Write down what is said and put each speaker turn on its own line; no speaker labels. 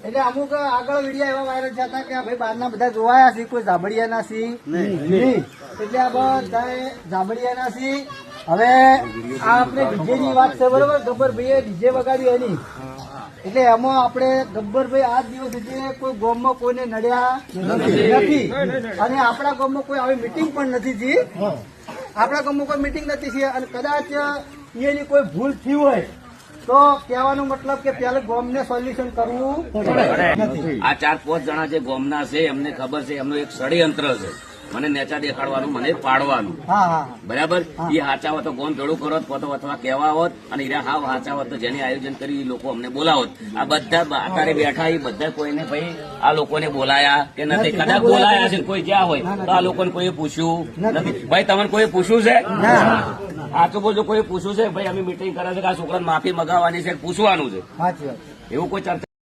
એટલે અમુક આગળ વિડીયો એવા વાયરલ થયા કે ભાઈ બહારના બધા જોવાયા છે, કોઈ ઝાબડિયાના છે નહીં. એટલે આ બધા ઝાબડિયાના છે. હવે આ આપણે ડીજે ની વાત છે, બરોબર? ગબ્બરભાઈએ ડીજે વગાડ્યું એની, એટલે એમાં આપણે ગબ્બરભાઈ આજ દિવસ સુધી કોઈ ગામમાં કોઈને નડ્યા નથી, અને આપણા ગામમાં કોઈ આવી મીટિંગ પણ નથી થઈ. આપણા ગામમાં કોઈ મીટિંગ નથી થઈ, અને કદાચ એની કોઈ ભૂલ થઈ હોય તો કહેવાનો મતલબ કે પેલા ગામને સોલ્યુશન કરવું પડે.
આ 4-5 જણા જે ગામના છે એમને ખબર છે, એમનું એક ષડયંત્ર છે મને નેચા દેખાડવાનું, મને પાડવાનું. બરાબર? એ હાચા હોત તો ગોમ ભેળું કરો અથવા કહેવા હોત, અને એ હાવ હાચા હોત તો જેને આયોજન કરી લોકો અમને બોલાવત. આ બધા અત્યારે બેઠા એ બધા કોઈને ભાઈ આ લોકોને બોલાયા કે નથી, કદાચ બોલાયા છે કોઈ જ્યાં હોય તો આ લોકોને કોઈ પૂછ્યું નથી. ભાઈ તમને કોઈ પૂછ્યું છે? સાચું બોલજો, કોઈ પૂછ્યું છે? ભાઈ અમે મિટિંગ કરે છે કે આ છોકરાને માફી મગાવવાની છે, પૂછવાનું છે, એવું કોઈ ચર્ચા